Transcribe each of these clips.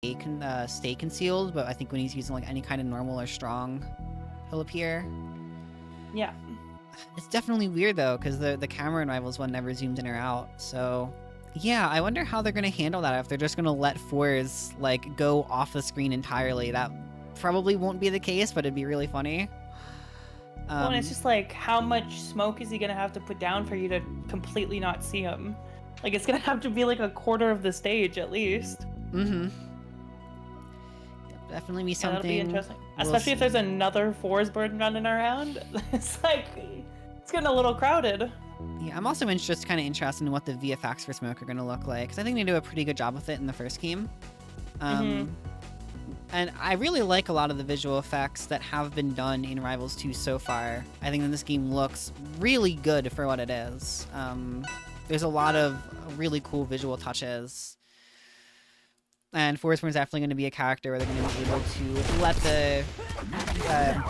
stay concealed, but I think when he's using like any kind of normal or strong, he'll appear. Yeah. It's definitely weird though, because the camera in Rivals 1 never zoomed in or out, so... Yeah, I wonder how they're gonna handle that, if they're just gonna let fours, like, go off the screen entirely. That probably won't be the case, but it'd be really funny. Well, and it's just like, how much smoke is he gonna have to put down for you to completely not see him? Like, it's gonna have to be like a quarter of the stage at least. Mm-hmm. Definitely be something. That'll be interesting. Especially if there's another fours bird running around. It's like, it's getting a little crowded. Yeah, I'm also just kind of interested in what the VFX for Smoke are going to look like, because I think they do a pretty good job with it in the first game. And I really like a lot of the visual effects that have been done in Rivals 2 so far. I think that this game looks really good for what it is. There's a lot of really cool visual touches. And Forsborn's definitely going to be a character where they're going to be able to let the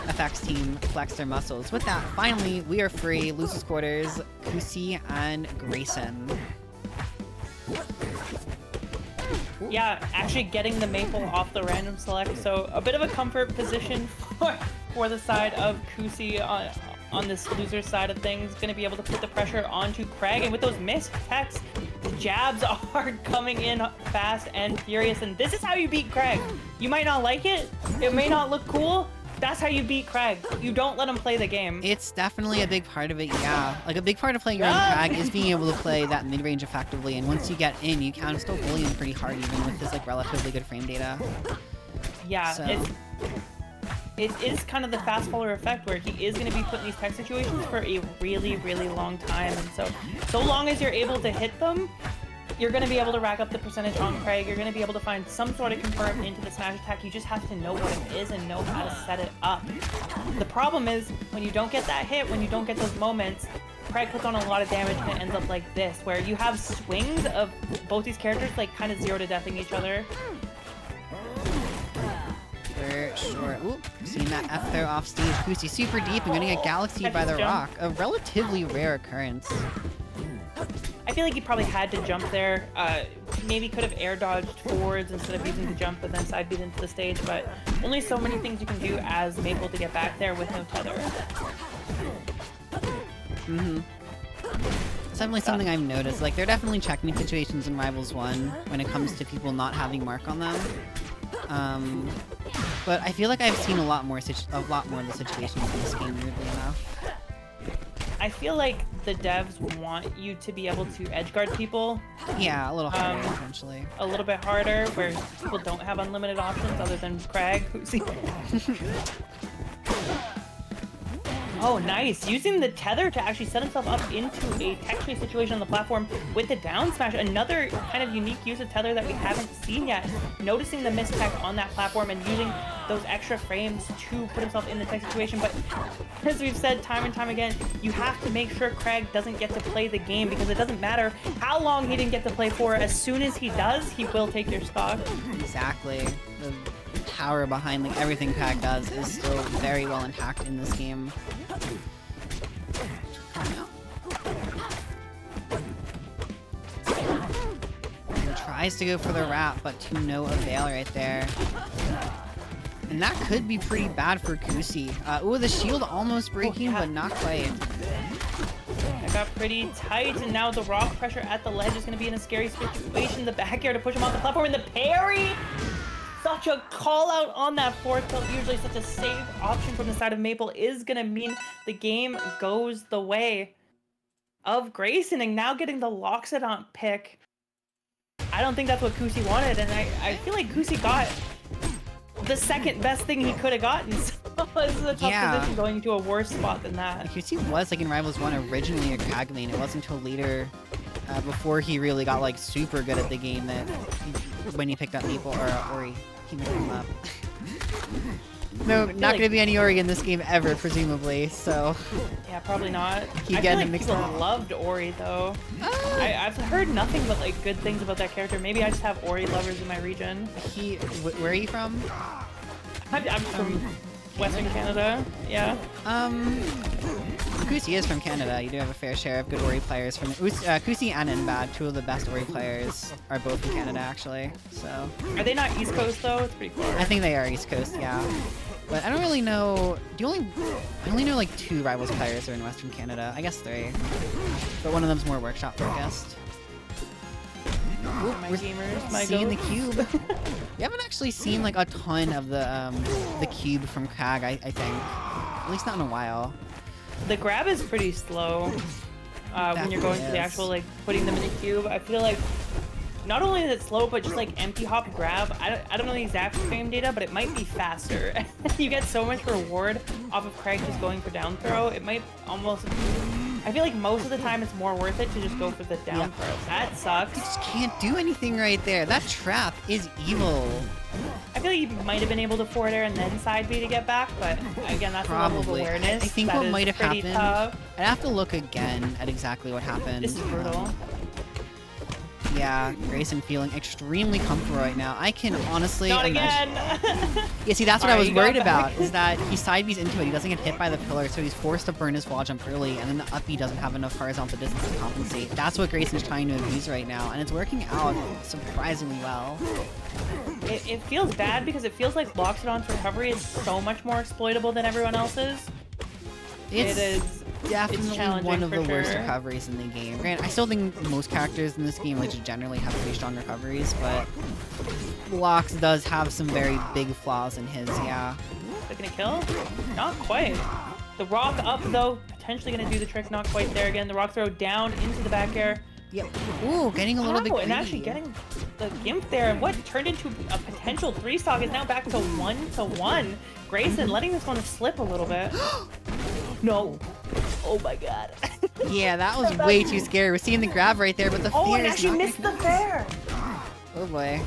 effects team flex their muscles. With that, finally, we are free. Losers Quarters, Kusi, and Grayson. Yeah, actually getting the maple off the random select, so a bit of a comfort position for the side of Kusi on this loser side of things. Going to be able to put the pressure onto Kragg, and with those missed attacks, the jabs are coming in fast and furious, and this is how you beat Kragg. You might not like it, it may not look cool, that's how you beat Kragg. You don't let him play the game. It's definitely a big part of it, yeah. Like, a big part of playing around Kragg is being able to play that mid-range effectively, and once you get in, you can still bully him pretty hard, even with this, like, relatively good frame data. Yeah, so. It is kind of the fast follower effect, where he is going to be put in these tech situations for a really, really long time, and so long as you're able to hit them, you're going to be able to rack up the percentage on Kragg. You're going to be able to find some sort of confirm into the smash attack. You just have to know what it is and know how to set it up. The problem is, when you don't get that hit, when you don't get those moments, Kragg puts on a lot of damage and it ends up like this, where you have swings of both these characters like kind of 0 to deathing each other. For sure. Ooh, seeing that F throw off stage. Kusi super deep and getting a galaxy by the rock. A relatively rare occurrence. I feel like he probably had to jump there. Maybe could have air dodged forwards instead of using the jump, but then side beat into the stage. But only so many things you can do as Maple to get back there with no tether. It's definitely something I've noticed. Like, they're definitely checking situations in Rivals 1 when it comes to people not having mark on them. But I feel like I've seen a lot more of the situations in this game, weirdly enough. I feel like the devs want you to be able to edgeguard people. Yeah, a little harder, essentially. A little bit harder, where people don't have unlimited options other than Kragg. Oh, nice. Using the tether to actually set himself up into a tech-free situation on the platform with the down smash. Another kind of unique use of tether that we haven't seen yet. Noticing the missed tech on that platform and using those extra frames to put himself in the tech situation. But as we've said time and time again, you have to make sure Kragg doesn't get to play the game, because it doesn't matter how long he didn't get to play for. As soon as he does, he will take your stock. Exactly. The power behind like everything Kragg does is still very well intact in this game. He tries to go for the wrap, but to no avail right there. And that could be pretty bad for Kusi. Ooh, the shield almost breaking, but not quite. That got pretty tight, and now the rock pressure at the ledge is going to be in a scary situation. The back air to push him off the platform, and the parry! Such a call out on that fork tilt. Usually such a safe option from the side of Maple is going to mean the game goes the way of Grayson, and now getting the Loxodon pick. I don't think that's what Kusi wanted, and I feel like Kusi got the second best thing he could have gotten. So this is a tough position going into a worse spot than that. Kusi was, like, in Rivals 1 originally a Kragg main. It wasn't until later, before he really got, like, super good at the game, that when he picked up Maple, or Ori, he mixed him up. No, not gonna be any Ori in this game ever, presumably, so... Yeah, probably not. Keep I feel getting like mixed people up. loved Ori, though. I've heard nothing but, like, good things about that character. Maybe I just have Ori lovers in my region. Where are you from? I'm from Western Canada. Yeah. Kusi is from Canada. You do have a fair share of good Ori players from Kusi and Inbad. Two of the best Ori players are both from Canada, actually. So. Are they not East Coast though? It's pretty far. I think they are East Coast, yeah. But I don't really know. I only know like 2 Rivals players are in Western Canada. I guess 3. But one of them's more workshop focused. My gamers, my seeing goats. the cube. We haven't actually seen like a ton of the cube from Kragg, I think. At least not in a while. The grab is pretty slow when you're going for the actual like putting them in the cube. I feel like not only is it slow, but just like empty hop grab. I don't know the exact frame data, but it might be faster. You get so much reward off of Kragg just going for down throw. It might almost. I feel like most of the time it's more worth it to just go for the down throw. That sucks. You just can't do anything right there. That trap is evil. I feel like you might have been able to forward air and then side B to get back, but again, that's a level of awareness. I think what might have happened. Tough. I'd have to look again at exactly what happened. This is brutal. Yeah, Grayson feeling extremely comfortable right now. I can honestly Not imagine. again. Yeah, see, that's what I was you got worried back. about, is that he side B's into it, he doesn't get hit by the pillar, so he's forced to burn his wall jump early, and then the up B doesn't have enough horizontal distance to compensate. That's what Grayson's trying to abuse right now, and it's working out surprisingly well. It feels bad because it feels like Loxodon's recovery is so much more exploitable than everyone else's. It's it is definitely one of the worst sure. recoveries in the game. Granted, I still think most characters in this game like just generally have pretty strong recoveries, but Lox does have some very big flaws in his, yeah. Is it gonna kill? Not quite. The rock up though, potentially gonna do the trick, not quite there again. The rock throw down into the back air. Yep. Ooh, getting a little bit greedy. And actually getting the gimp there, and what turned into a potential 3-stock is now back to 1-1. Grayson letting this one slip a little bit. No. Oh my god. Yeah, that was way too scary. We're seeing the grab right there, but the Oh, fair and is actually not missed gonna the fair. Oh boy.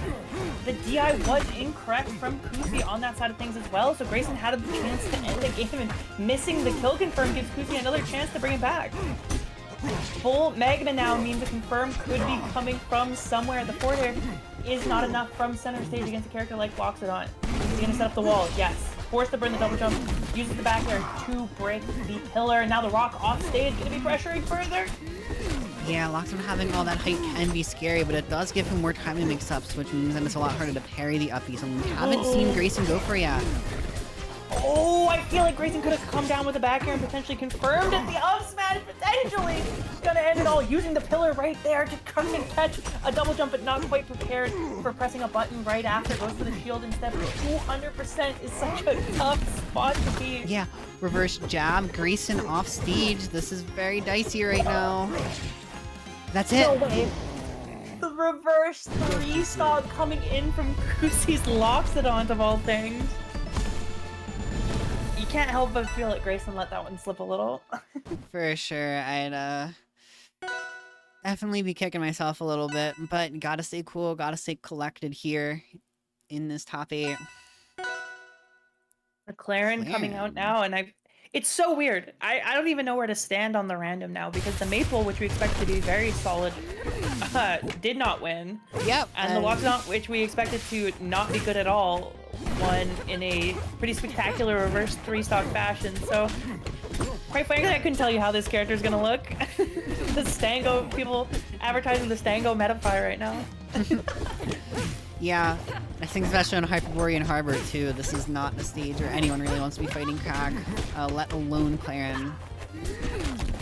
The DI was incorrect from Kusi on that side of things as well, so Grayson had a chance to end the game, and missing the kill confirm gives Kusi another chance to bring it back. Full Magma now means the confirm could be coming from somewhere. The forward air is not enough from center stage against a character like Loxodon. He's gonna set up the wall, yes. Forced to burn the double jump, uses the back air to break the pillar. Now the rock off stage, gonna be pressuring further. Yeah, Loxodon having all that height can be scary, but it does give him more time to mix ups, which means that it's a lot harder to parry the uppies, something we haven't seen Grayson go for yet. Oh, I feel like Grayson could have come down with the back air and potentially confirmed it. The up smash potentially gonna end it all, using the pillar right there to come and catch a double jump, but not quite prepared for pressing a button right after. Goes for the shield instead. 200% is such a tough spot to be. Yeah, reverse jab, Grayson off stage. This is very dicey right now. That's it. No way. The reverse 3-stock coming in from Kusi's Loxodon of all things. You can't help but feel like Grayson let that one slip a little. For sure, I'd definitely be kicking myself a little bit, but gotta stay cool, gotta stay collected here in this top 8. McLaren coming out now, and it's so weird. I don't even know where to stand on the random now, because the Maple, which we expect to be very solid, did not win. Yep. And the Loxodon, which we expected to not be good at all, won in a pretty spectacular reverse 3-stock fashion. So, quite frankly, I couldn't tell you how this character is gonna look. The Stango, people advertising the Stango metaphor right now. Yeah, I think especially on Hyperborean Harbor too, this is not a stage where anyone really wants to be fighting Kragg, let alone Claren.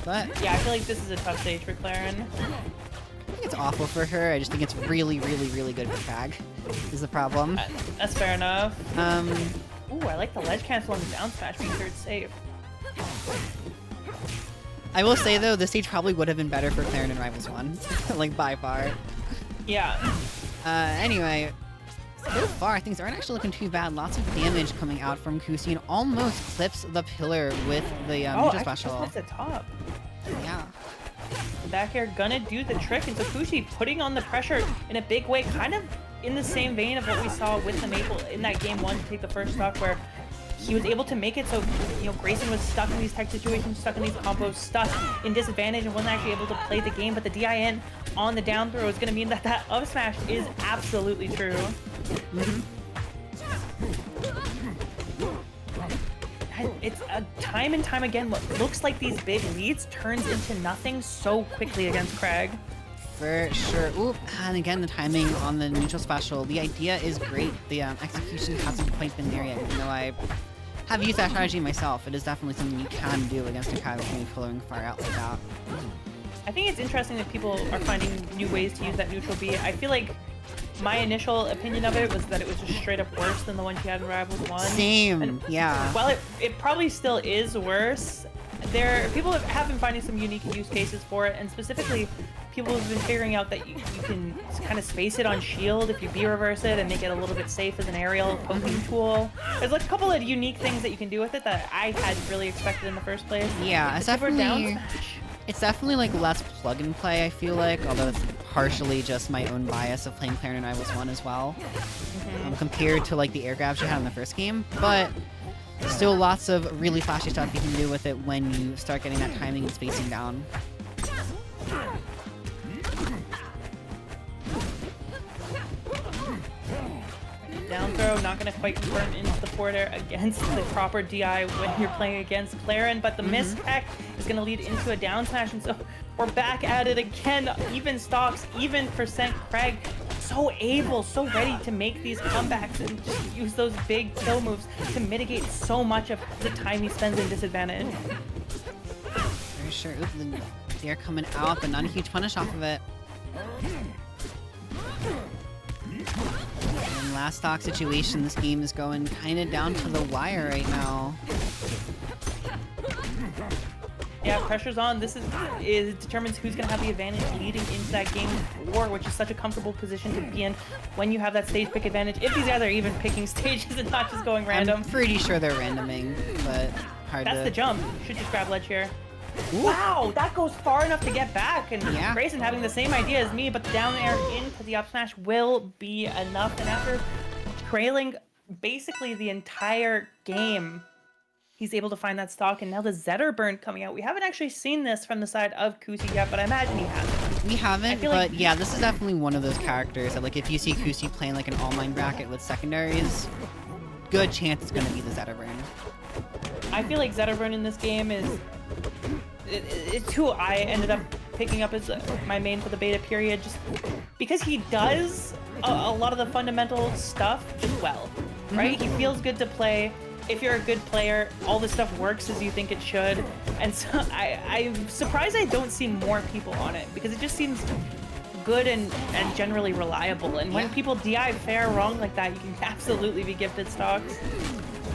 But yeah, I feel like this is a tough stage for Claren. I think it's awful for her. I just think it's really, really, really good for Kragg, is the problem. That's fair enough. Ooh, I like the ledge cancel and the down smash being third safe. I will say though, this stage probably would have been better for Claren in Rivals 1, like by far. Yeah. Anyway, so far things aren't actually looking too bad. Lots of damage coming out from Kusi and almost clips the pillar with the ninja special. Oh, that's the top. Yeah. The back air gonna do the trick, and so Kusi putting on the pressure in a big way, kind of in the same vein of what we saw with the Maple in that game 1 to take the first stock, where he was able to make it so, you know, Grayson was stuck in these tech situations, stuck in these combos, stuck in disadvantage, and wasn't actually able to play the game. But the DIN on the down throw is going to mean that that up smash is absolutely true. it's time and time again what looks like these big leads turns into nothing so quickly against Kragg. For sure. Oop, and again, the timing on the neutral special. The idea is great. The execution hasn't quite been there yet, even though I have used that strategy myself. It is definitely something you can do against a Kragg when you're pulling far out like that. I think it's interesting that people are finding new ways to use that neutral B. I feel like my initial opinion of it was that it was just straight up worse than the one she had in Rivals 1. Same, and yeah. While it probably still is worse, people have been finding some unique use cases for it, and specifically people have been figuring out that you can kind of space it on shield if you B-reverse it and make it a little bit safe as an aerial poking tool. There's like a couple of unique things that you can do with it that I hadn't really expected in the first place. Yeah, it's definitely like less plug and play, I feel like, although it's partially just my own bias of playing Claire in Rivals 1 as well, compared to like the air grabs you had in the first game, but still lots of really flashy stuff you can do with it when you start getting that timing and spacing down. Down throw, not going to quite confirm into the forwarder against the proper DI when you're playing against Claren, but the mistech is going to lead into a down smash, and so we're back at it again. Even stocks, even percent Kragg, so able, so ready to make these comebacks and just use those big kill moves to mitigate so much of the time he spends in disadvantage. For sure. Oop, they're coming out, but not a huge punish off of it. And last stock situation, this game is going kind of down to the wire right now. Yeah, pressure's on. This is determines who's going to have the advantage leading into that game 4, which is such a comfortable position to be in when you have that stage pick advantage. If these guys are even picking stages and not just going random. I'm pretty sure they're randoming, but hard That's to... the jump. Should just grab ledge here. Ooh. Wow, that goes far enough to get back, and yeah. Grayson having the same idea as me, but the down air into the up smash will be enough, and after trailing basically the entire game, he's able to find that stock, and now the Zetter burn coming out. We haven't actually seen this from the side of Kusi yet, but I imagine he has. We haven't, but like... yeah, this is definitely one of those characters that, like, if you see Kusi playing like an all-mine bracket with secondaries, good chance it's going to be the Zetter burn. I feel like Zetter burn in this game is... It's who I ended up picking up as my main for the beta period, just because he does a lot of the fundamental stuff just well, right? He feels good to play. If you're a good player, all this stuff works as you think it should, and so I'm surprised I don't see more people on it, because it just seems good and generally reliable, and when people DI fair wrong like that, you can absolutely be gifted stocks.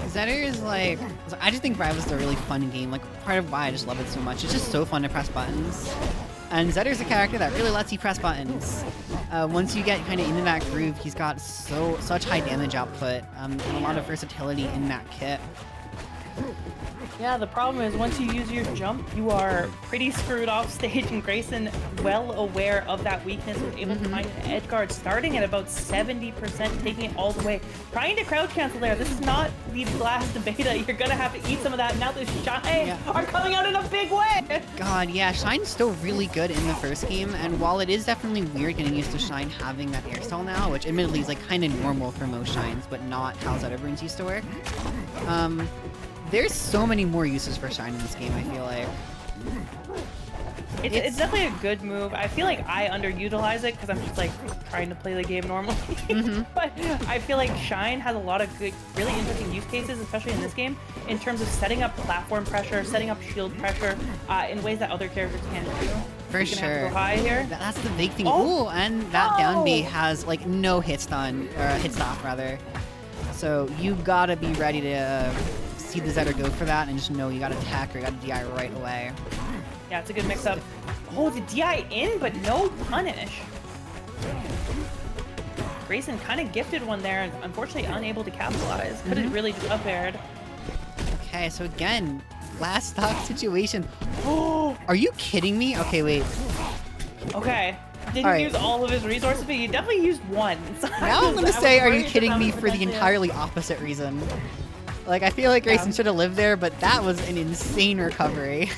Zetter is like, I just think Rivals is a really fun game, like part of why I just love it so much. It's just so fun to press buttons. And Zetter's a character that really lets you press buttons. Once you get kind of into that groove, he's got such high damage output and a lot of versatility in that kit. Yeah, the problem is once you use your jump, you are pretty screwed off stage, and Grayson, well aware of that weakness, was able to find an edge guard starting at about 70%, taking it all the way. Trying to crouch cancel there. This is not the last beta. You're gonna have to eat some of that. Now the Shine are coming out in a big way. God, yeah, Shine's still really good in the first game, and while it is definitely weird getting used to Shine having that air stall now, which admittedly is like kind of normal for most Shines, but not how Zetterburns used to work. There's so many more uses for Shine in this game, I feel like. It's definitely a good move. I feel like I underutilize it because I'm just like trying to play the game normally. But I feel like Shine has a lot of good, really interesting use cases, especially in this game, in terms of setting up platform pressure, setting up shield pressure, in ways that other characters can't do. For sure. Have to go high here. That's the big thing. Ooh, and that down B has like no hit stun, or hit stop rather. So you gotta be ready to see the Zetter go for that and just know you gotta attack or you gotta DI right away. Yeah, it's a good mix-up. Oh, the DI in, but no punish. Grayson kind of gifted one there and unfortunately unable to capitalize. Could have really just up-aired. Okay, so again, last stock situation. Oh, are you kidding me? Okay, wait. Okay. Didn't use all of his resources, but he definitely used one. So now I'm gonna say, are you kidding me, for the entirely opposite reason. Like, I feel like Grayson should have lived there, but that was an insane recovery.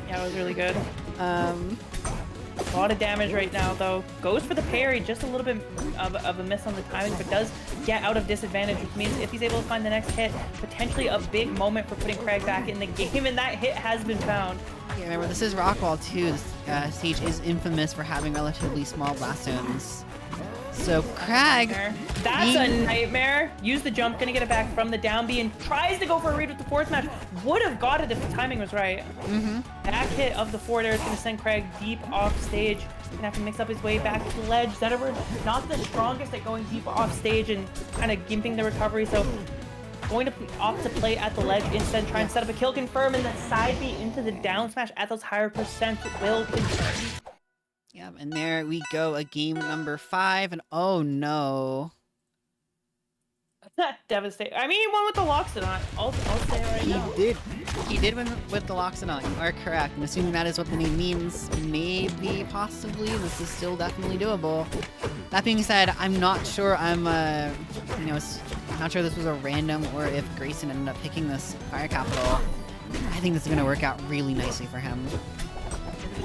Yeah, it was really good. a lot of damage right now, though. Goes for the parry, just a little bit of a miss on the timing, but does get out of disadvantage, which means if he's able to find the next hit, potentially a big moment for putting Kragg back in the game, and that hit has been found. Yeah, remember, this is Rockwall too. This stage is infamous for having relatively small blast zones. So Kragg, that's a nightmare. Use the jump, gonna get it back from the down B, and tries to go for a read with the forward smash. Would have got it if the timing was right. Back hit of the forward air is gonna send Kragg deep off stage. Gonna have to mix up his way back to the ledge. Zetterberg not the strongest at going deep off stage and kind of gimping the recovery, so going to opt to play at the ledge instead, try and set up a kill confirm, and then side B into the down smash at those higher percent will confirm. Yeah, and there we go, a game number 5, and oh no. That's devastating. I mean, he won with the Loxodon. I'll say it right now. He did win with the Loxodon. You are correct. And assuming that is what the name means, maybe, possibly, this is still definitely doable. That being said, I'm not sure I'm not sure this was a random or if Grayson ended up picking this Fire Capital. I think this is going to work out really nicely for him.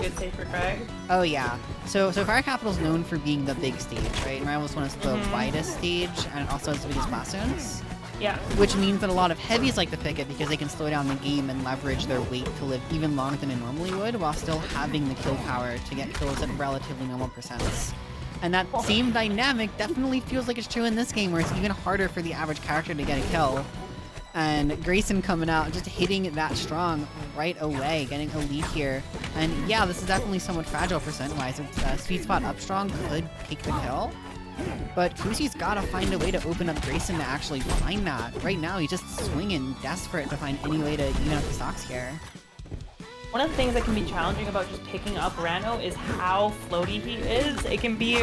Good stage for Kragg. Oh yeah. So Fire Capital is known for being the big stage, right? And Rivals One is the widest stage and also has the biggest blast zones. Yeah. Which means that a lot of heavies like to pick it because they can slow down the game and leverage their weight to live even longer than they normally would while still having the kill power to get kills at relatively normal percents. And that same dynamic definitely feels like it's true in this game where it's even harder for the average character to get a kill. And Grayson coming out, just hitting it that strong right away, getting a lead here. And yeah, this is definitely somewhat fragile percent-wise. Sweet spot up strong could take the kill. But Kusi's got to find a way to open up Grayson to actually find that. Right now, he's just swinging, desperate to find any way to even up the stocks here. One of the things that can be challenging about just picking up Rano is how floaty he is. It can be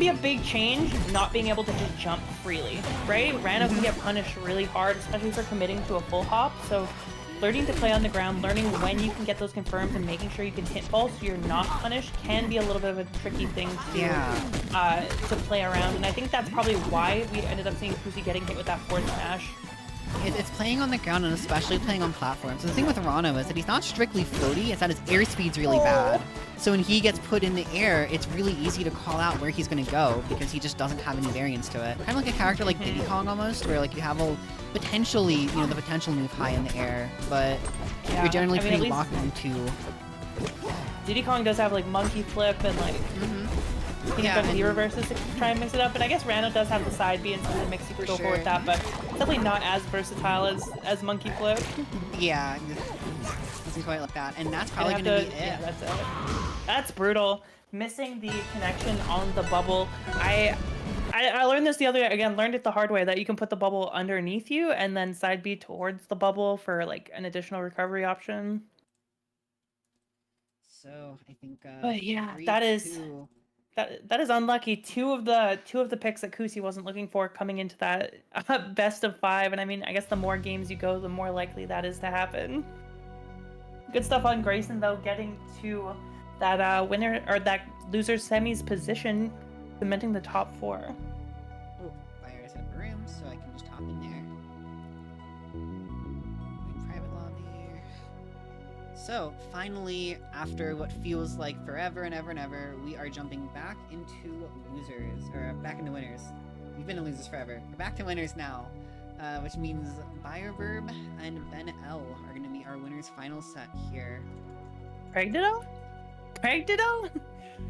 a big change not being able to just jump freely, right? Rano can get punished really hard, especially for committing to a full hop. So learning to play on the ground, learning when you can get those confirms and making sure you can hit balls so you're not punished can be a little bit of a tricky thing to play around. And I think that's probably why we ended up seeing Kusi getting hit with that forward smash. It's playing on the ground and especially playing on platforms. So the thing with Rano is that he's not strictly floaty, it's that his airspeed's really bad. So when he gets put in the air, it's really easy to call out where he's going to go because he just doesn't have any variance to it. Kind of like a character like Diddy Kong almost, where like you have a potentially, the potential move high in the air, but you're generally pretty locked into. Diddy Kong does have like monkey flip and like V reverses to try and mix it up, and I guess Rano does have the side B and some of the mix you could go for with that, but it's definitely not as versatile as monkey flip. Yeah, doesn't quite like that, and that's probably gonna be it. Yeah, that's it. That's brutal. Missing the connection on the bubble. I learned this the other day. Again, learned it the hard way that you can put the bubble underneath you and then side B towards the bubble for like an additional recovery option. So I think. But yeah, that is unlucky. Two of the picks that Kusi wasn't looking for coming into that best of 5, and I mean, I guess the more games you go, the more likely that is to happen. Good stuff on Grayson though, getting to that winner or that loser semis position, cementing the top 4. Oh, fire is in the room, so I can just hop in there. Private lobby. So finally, after what feels like forever and ever and ever, we are jumping back into losers, or back into winners. We've been in losers forever. We're back to winners now, which means Bioverb and Ben L are going to be our winners' final set here. Kragg Ditto? Kragg Ditto?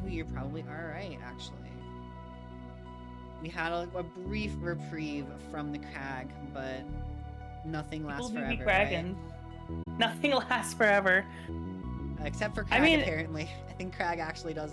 Ooh, you're probably alright, actually. We had a brief reprieve from the Kragg, but nothing lasts forever, right? Nothing lasts forever. Except for Kragg, apparently. I think Kragg actually does last.